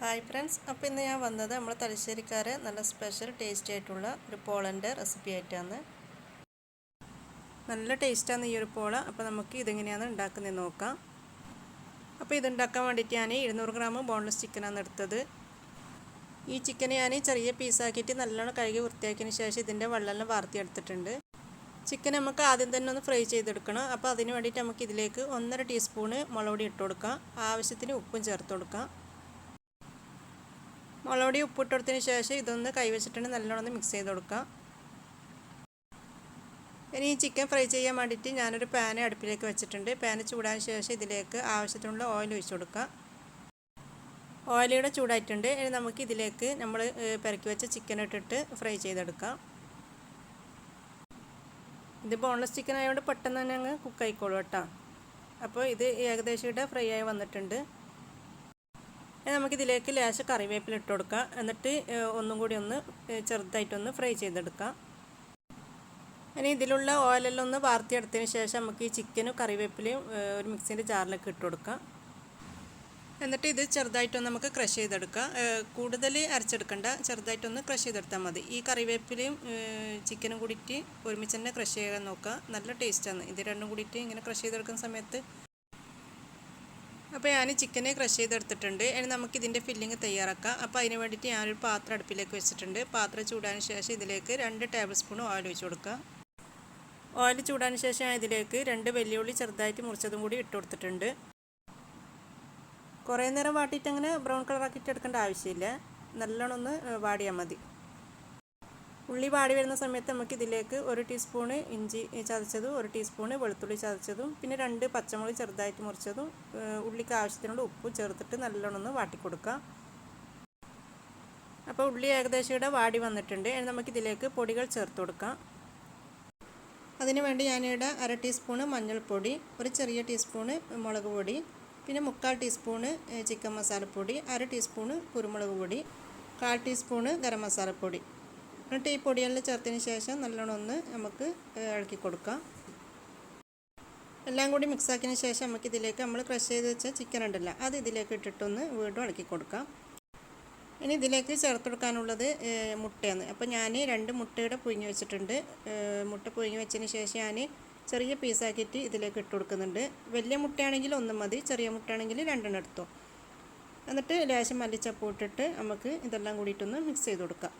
Hi friends, അപ്പോൾ ഇന്ന് ഞാൻ വന്നത് നമ്മൾ തലശ്ശേരിക്കാരെ നല്ല സ്പെഷ്യൽ ടേസ്റ്റി ആയിട്ടുള്ള ഒരു പോളൻ്റെ റെസിപ്പി ആയിട്ടാണ്. നല്ല ടേസ്റ്റാണ് ഈ ഒരു പോള. അപ്പോൾ നമുക്ക് ഇതെങ്ങനെയാണ് ഉണ്ടാക്കുന്നത് നോക്കാം. അപ്പോൾ ഇതുണ്ടാക്കാൻ വേണ്ടിയിട്ട് ഞാൻ 200 ഗ്രാം ബോൺലെസ് ചിക്കനാണ് എടുത്തത്. ഈ ചിക്കൻ ഞാൻ ചെറിയ പീസാക്കിയിട്ട് നല്ലോണം കഴുകി വൃത്തിയാക്കിയതിന് ശേഷം ഇതിൻ്റെ വെള്ളമെല്ലാം വാർത്തിയെടുത്തിട്ടുണ്ട്. ചിക്കൻ നമുക്ക് ആദ്യം തന്നെ ഒന്ന് ഫ്രൈ ചെയ്തെടുക്കണം. അപ്പോൾ അതിന് വേണ്ടിയിട്ട് നമുക്ക് ഇതിലേക്ക് 1.5 ടീസ്പൂണ് മുളക് പൊടി ഇട്ട് കൊടുക്കാം. ആവശ്യത്തിന് ഉപ്പും ചേർത്ത് കൊടുക്കാം. മുളക് പൊടി ഉപ്പിട്ട് കൊടുത്തതിന് ശേഷം ഇതൊന്ന് കൈവച്ചിട്ട് നല്ലോണം മിക്സ് ചെയ്ത് കൊടുക്കാം. ഇനി ഈ ചിക്കൻ ഫ്രൈ ചെയ്യാൻ വേണ്ടിയിട്ട് ഞാനൊരു പാൻ അടുപ്പിലേക്ക് വെച്ചിട്ടുണ്ട്. പാൻ ചൂടാൻ ശേഷം ഇതിലേക്ക് ആവശ്യത്തിനുള്ള ഓയിൽ ഒഴിച്ച് കൊടുക്കാം. ഓയിലൂടെ ചൂടായിട്ടുണ്ട്. ഇനി നമുക്ക് ഇതിലേക്ക് നമ്മൾ പെരക്കി വെച്ച ചിക്കൻ ഇട്ടിട്ട് ഫ്രൈ ചെയ്തെടുക്കാം. ഇത് ബോൺലെസ് ചിക്കൻ ആയതുകൊണ്ട് പെട്ടെന്ന് തന്നെ അങ്ങ് കുക്ക് ആയിക്കോളൂ കേട്ടോ. അപ്പോൾ ഇത് ഏകദേശം ഇവിടെ ഫ്രൈ ആയി വന്നിട്ടുണ്ട്. നമുക്കിതിലേക്ക് ലേശം കറിവേപ്പില ഇട്ട് കൊടുക്കാം. എന്നിട്ട് ഒന്നും കൂടി ഒന്ന് ചെറുതായിട്ടൊന്ന് ഫ്രൈ ചെയ്തെടുക്കാം. ഇനി ഇതിലുള്ള ഓയിലെല്ലാം ഒന്ന് വാർത്തിയെടുത്തതിന് ശേഷം നമുക്ക് ഈ ചിക്കനും കറിവേപ്പിലയും ഒരു മിക്സിൻ്റെ ജാറിലേക്ക് ഇട്ട് കൊടുക്കാം. എന്നിട്ട് ഇത് ചെറുതായിട്ടൊന്ന് നമുക്ക് ക്രഷ് ചെയ്തെടുക്കാം. കൂടുതൽ അരച്ചെടുക്കണ്ട, ചെറുതായിട്ടൊന്ന് ക്രഷ് ചെയ്തെടുത്താൽ മതി. ഈ കറിവേപ്പിലയും ചിക്കനും കൂടിയിട്ട് ഒരുമിച്ച് തന്നെ ക്രഷ് ചെയ്യാൻ നോക്കുക. നല്ല ടേസ്റ്റാണ് ഇത് രണ്ടും കൂടിയിട്ട് ഇങ്ങനെ ക്രഷ് ചെയ്തെടുക്കുന്ന സമയത്ത്. അപ്പോൾ ഞാൻ ചിക്കനെ ക്രഷ് ചെയ്തെടുത്തിട്ടുണ്ട്. ഇനി നമുക്കിതിൻ്റെ ഫില്ലിങ് തയ്യാറാക്കാം. അപ്പോൾ അതിന് വേണ്ടിയിട്ട് ഞാനൊരു പാത്രം അടുപ്പിലേക്ക് വെച്ചിട്ടുണ്ട്. പാത്രം ചൂടാൻ ശേഷം ഇതിലേക്ക് 2 ടേബിൾ സ്പൂൺ ഓയിൽ ഒഴിച്ച് കൊടുക്കുക. ഓയിൽ ചൂടാൻ ശേഷം ഇതിലേക്ക് 2 വെല്ലുള്ളി ചെറുതായിട്ട് മുറിച്ചതും കൂടി ഇട്ട് കൊടുത്തിട്ടുണ്ട്. കുറേ നേരം വാട്ടിയിട്ട് അങ്ങനെ ബ്രൗൺ കളറാക്കിയിട്ട് എടുക്കേണ്ട ആവശ്യമില്ല. നല്ലോണം ഒന്ന് വാടിയാൽ മതി. ഉള്ളി വാടി വരുന്ന സമയത്ത് നമുക്ക് ഇതിലേക്ക് 1 ടീസ്പൂണ് ഇഞ്ചി ചതച്ചതും 1 ടീസ്പൂണ് വെളുത്തുള്ളി ചതച്ചതും പിന്നെ 2 പച്ചമുളക് ചെറുതായിട്ട് മുറിച്ചതും ഉള്ളിക്ക് ആവശ്യത്തിനുള്ള ഉപ്പും ചേർത്തിട്ട് നല്ലോണം ഒന്ന് വാട്ടിക്കൊടുക്കാം. അപ്പോൾ ഉള്ളി ഏകദേശം ഇവിടെ വാടി വന്നിട്ടുണ്ട്. ഇനി നമുക്കിതിലേക്ക് പൊടികൾ ചേർത്ത് കൊടുക്കാം. അതിന് വേണ്ടി ഞാനിവിടെ 1/2 ടീസ്പൂണ് മഞ്ഞൾപ്പൊടി, ഒരു ചെറിയ ടീസ്പൂണ് മുളക് പൊടി, പിന്നെ 1/4 ടീസ്പൂണ് ചിക്കൻ മസാലപ്പൊടി, 1/2 ടീസ്പൂണ് കുരുമുളക് പൊടി, 1/4 ടീസ്പൂണ് ഗരം മസാലപ്പൊടി. എന്നിട്ട് ഈ പൊടിയെല്ലാം ചേർത്തതിന് ശേഷം നല്ലോണം ഒന്ന് നമുക്ക് ഇളക്കി കൊടുക്കാം. എല്ലാം കൂടി മിക്സാക്കിയതിന് ശേഷം നമുക്കിതിലേക്ക് നമ്മൾ ക്രഷ് ചെയ്ത് വെച്ച ചിക്കൻ ഉണ്ടല്ലോ അത് ഇതിലേക്ക് ഇട്ടിട്ടൊന്ന് വീണ്ടും ഇളക്കി കൊടുക്കാം. ഇനി ഇതിലേക്ക് ചേർത്ത് കൊടുക്കാനുള്ളത് മുട്ടയാണ്. അപ്പോൾ ഞാൻ 2 മുട്ടയുടെ പുഴുങ്ങി വെച്ചിട്ടുണ്ട്. മുട്ട പുഴുങ്ങി വെച്ചതിന് ശേഷം ഞാൻ ചെറിയ പീസാക്കിയിട്ട് ഇതിലേക്ക് ഇട്ട് കൊടുക്കുന്നുണ്ട്. വലിയ മുട്ടയാണെങ്കിൽ 1 മതി, ചെറിയ മുട്ടയാണെങ്കിൽ 2 എടുത്തോ. എന്നിട്ട് ലേശം മല്ലിച്ചപ്പ് ഇട്ടിട്ട് നമുക്ക് ഇതെല്ലാം കൂടിയിട്ടൊന്ന് മിക്സ് ചെയ്ത് കൊടുക്കാം.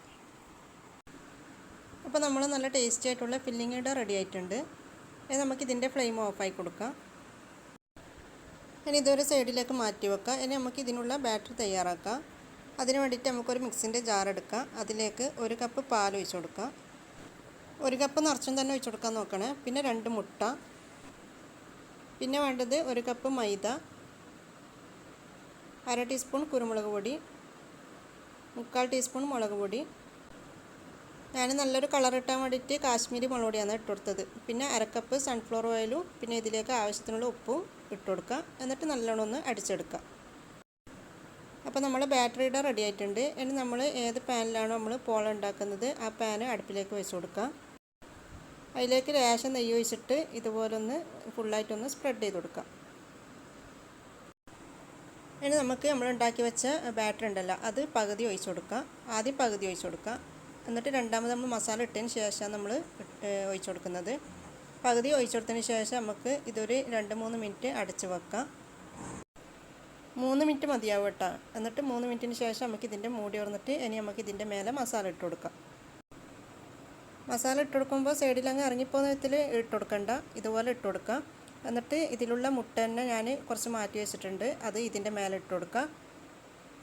അപ്പോൾ നമ്മൾ നല്ല ടേസ്റ്റി ആയിട്ടുള്ള ഫില്ലിംഗ് ഇവിടെ റെഡി ആയിട്ടുണ്ട്. ഇനി നമുക്കിതിൻ്റെ ഫ്ലെയിം ഓഫായി കൊടുക്കാം. ഇനി ഇതൊരു സൈഡിലേക്ക് മാറ്റി വെക്കാം. ഇനി നമുക്ക് ഇതിനുള്ള ബാറ്റർ തയ്യാറാക്കാം. അതിന് വേണ്ടിയിട്ട് നമുക്കൊരു മിക്സിൻ്റെ ജാർ എടുക്കാം. അതിലേക്ക് 1 കപ്പ് പാൽ ഒഴിച്ച് കൊടുക്കാം. 1 കപ്പ് നിറച്ചും തന്നെ ഒഴിച്ച് കൊടുക്കാൻ നോക്കണേ. പിന്നെ 2 മുട്ട, പിന്നെ വേണ്ടത് 1 കപ്പ് മൈദ, 1/2 ടീസ്പൂൺ കുരുമുളക് പൊടി, 1/4 ടീസ്പൂൺ മുളക് പൊടി. ഞാൻ നല്ലൊരു കളർ ഇട്ടാൻ വേണ്ടിയിട്ട് കാശ്മീരി മുളക് പൊടിയാണ് ഇട്ട് കൊടുത്തത്. പിന്നെ 1/2 കപ്പ് സൺഫ്ലവർ ഓയിലും പിന്നെ ഇതിലേക്ക് ആവശ്യത്തിനുള്ള ഉപ്പും ഇട്ട് കൊടുക്കുക. എന്നിട്ട് നല്ലോണം ഒന്ന് അടിച്ചെടുക്കുക. അപ്പോൾ നമ്മൾ ബാറ്ററിയുടെ റെഡി ആയിട്ടുണ്ട്. ഇനി നമ്മൾ ഏത് പാനിലാണോ നമ്മൾ പോള ഉണ്ടാക്കുന്നത് ആ പാന് അടുപ്പിലേക്ക് വെച്ച് കൊടുക്കുക. അതിലേക്ക് ലേശം നെയ്യ് ഒഴിച്ചിട്ട് ഇതുപോലെ ഒന്ന് ഫുള്ളായിട്ടൊന്ന് സ്പ്രെഡ് ചെയ്ത് കൊടുക്കാം. ഇനി നമുക്ക് നമ്മൾ ഉണ്ടാക്കി വെച്ച ബാറ്ററി ഉണ്ടല്ലോ അത് പകുതി ഒഴിച്ച് കൊടുക്കുക. ആദ്യം പകുതി ഒഴിച്ച് കൊടുക്കുക. എന്നിട്ട് രണ്ടാമത് നമ്മൾ മസാല ഇട്ടതിന് ശേഷം നമ്മൾ ഒഴിച്ച് കൊടുക്കുന്നത്. പകുതി ഒഴിച്ച് കൊടുത്തതിന് ശേഷം നമുക്ക് ഇതൊരു 2-3 മിനിറ്റ് അടച്ച് വെക്കാം. 3 മിനിറ്റ് മതിയാവും കേട്ടോ. എന്നിട്ട് 3 മിനിറ്റിന് ശേഷം നമുക്ക് ഇതിൻ്റെ മൂടി തുറന്നിട്ട് ഇനി നമുക്ക് ഇതിൻ്റെ മേലെ മസാല ഇട്ട് കൊടുക്കാം. മസാല ഇട്ട് കൊടുക്കുമ്പോൾ സൈഡിലങ്ങ് ഇറങ്ങിപ്പോകുന്ന വിധത്തിൽ ഇട്ട് കൊടുക്കണ്ട, ഇതുപോലെ ഇട്ട് കൊടുക്കാം. എന്നിട്ട് ഇതിലുള്ള മുട്ട തന്നെ ഞാൻ കുറച്ച് മാറ്റി വെച്ചിട്ടുണ്ട്, അത് ഇതിൻ്റെ മേലെ ഇട്ട് കൊടുക്കാം.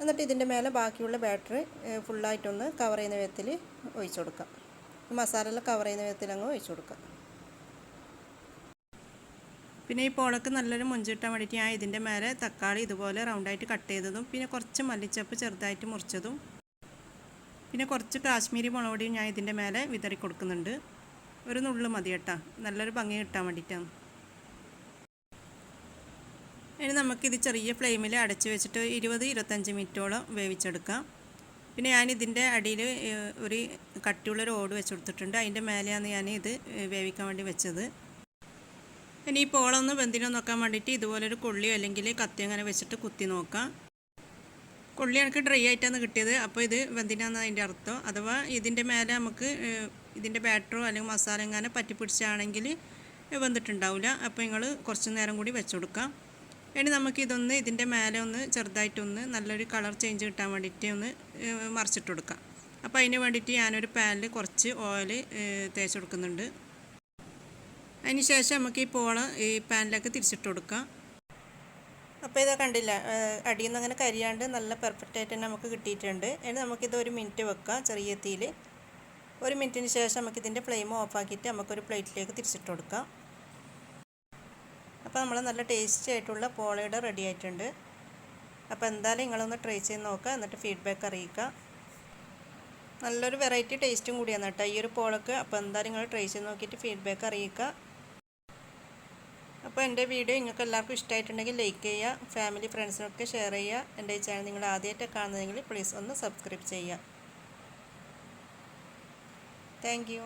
എന്നിട്ട് ഇതിൻ്റെ മേലെ ബാക്കിയുള്ള ബാറ്ററി ഫുള്ളായിട്ടൊന്ന് കവർ ചെയ്യുന്ന വിധത്തിൽ ഒഴിച്ചു കൊടുക്കാം. മസാലയെല്ലാം കവർ ചെയ്യുന്ന വിധത്തിൽ അങ്ങ് ഒഴിച്ചു കൊടുക്കാം. പിന്നെ ഈ പോളക്ക് നല്ലൊരു മൊഞ്ചിട്ടാൻ വേണ്ടിയിട്ട് ഞാൻ ഇതിൻ്റെ മേലെ തക്കാളി ഇതുപോലെ റൗണ്ടായിട്ട് കട്ട് ചെയ്തതും പിന്നെ കുറച്ച് മല്ലിച്ചപ്പ് ചെറുതായിട്ട് മുറിച്ചതും പിന്നെ കുറച്ച് കാശ്മീരി മുളക് പൊടിയും ഞാൻ ഇതിൻ്റെ മേലെ വിതറി കൊടുക്കുന്നുണ്ട്. ഒരു നുള്ളു മതി കേട്ടോ, നല്ലൊരു ഭംഗി കിട്ടാൻ വേണ്ടിയിട്ടാണ്. ഇനി നമുക്കിത് ചെറിയ ഫ്ലെയിമിൽ അടച്ച് വെച്ചിട്ട് 20-25 മിനിറ്റോളം വേവിച്ചെടുക്കാം. പിന്നെ ഞാനിതിൻ്റെ അടിയിൽ ഒരു കട്ടിയുള്ളൊരു ഓട് വെച്ച് കൊടുത്തിട്ടുണ്ട്. അതിൻ്റെ മേലെയാണ് ഞാൻ ഇത് വേവിക്കാൻ വേണ്ടി വെച്ചത്. ഇനി ഈ പോളൊന്ന് വെന്തിനോ നോക്കാൻ വേണ്ടിയിട്ട് ഇതുപോലൊരു കൊള്ളിയോ അല്ലെങ്കിൽ കത്തി അങ്ങനെ വെച്ചിട്ട് കുത്തി നോക്കാം. കൊള്ളി എനിക്ക് ഡ്രൈ ആയിട്ടാണ് കിട്ടിയത്. അപ്പോൾ ഇത് വെന്തിനാന്ന് അതിൻ്റെ അർത്ഥം. അഥവാ ഇതിൻ്റെ മേലെ നമുക്ക് ഇതിൻ്റെ ബാറ്ററോ അല്ലെങ്കിൽ മസാല എങ്ങനെ പറ്റി പിടിച്ചാണെങ്കിൽ വെന്തിട്ടുണ്ടാവില്ല. അപ്പോൾ നിങ്ങൾ കുറച്ച് നേരം കൂടി വെച്ച് കൊടുക്കാം. ഇനി നമുക്കിതൊന്ന് ഇതിൻ്റെ മേലെ ഒന്ന് ചെറുതായിട്ടൊന്ന് നല്ലൊരു കളർ ചേഞ്ച് കിട്ടാൻ വേണ്ടിയിട്ട് ഒന്ന് മറിച്ചിട്ട് കൊടുക്കാം. അപ്പോൾ അതിന് വേണ്ടിയിട്ട് ഞാനൊരു പാനിൽ കുറച്ച് ഓയിൽ തേച്ച് കൊടുക്കുന്നുണ്ട്. അതിന് ശേഷം നമുക്ക് ഈ പോള ഈ പാനിലേക്ക് തിരിച്ചിട്ട് കൊടുക്കാം. അപ്പോൾ ഇതാ കണ്ടില്ല, അടിയിൽ നിന്ന് അങ്ങനെ കരിയാണ്ട് നല്ല പെർഫെക്റ്റ് ആയിട്ട് തന്നെ നമുക്ക് കിട്ടിയിട്ടുണ്ട്. ഇനി നമുക്കിത് 1 മിനിറ്റ് വെക്കാം ചെറിയ തീയിൽ. 1 മിനിറ്റിന് ശേഷം നമുക്കിതിൻ്റെ ഫ്ലെയിം ഓഫാക്കിയിട്ട് നമുക്കൊരു പ്ലേറ്റിലേക്ക് തിരിച്ചിട്ട് കൊടുക്കാം. അപ്പോൾ നമ്മൾ നല്ല ടേസ്റ്റി ആയിട്ടുള്ള പോളയുടെ റെഡി ആയിട്ടുണ്ട്. അപ്പോൾ എന്തായാലും നിങ്ങളൊന്ന് ട്രൈ ചെയ്ത് നോക്കുക, എന്നിട്ട് ഫീഡ്ബാക്ക് അറിയിക്കുക. നല്ലൊരു വെറൈറ്റി ടേസ്റ്റും കൂടിയാണ് കേട്ടോ ഈ ഒരു പോളക്ക്. അപ്പോൾ എന്തായാലും നിങ്ങൾ ട്രൈ ചെയ്ത് നോക്കിയിട്ട് ഫീഡ്ബാക്ക് അറിയിക്കുക. അപ്പോൾ എൻ്റെ വീഡിയോ നിങ്ങൾക്ക് എല്ലാവർക്കും ഇഷ്ടമായിട്ടുണ്ടെങ്കിൽ ലൈക്ക് ചെയ്യുക, ഫാമിലി ഫ്രണ്ട്സിനൊക്കെ ഷെയർ ചെയ്യുക. എൻ്റെ ഈ ചാനൽ നിങ്ങൾ ആദ്യമായിട്ട് കാണുന്നതെങ്കിൽ പ്ലീസ് ഒന്ന് സബ്സ്ക്രൈബ് ചെയ്യുക. Thank you.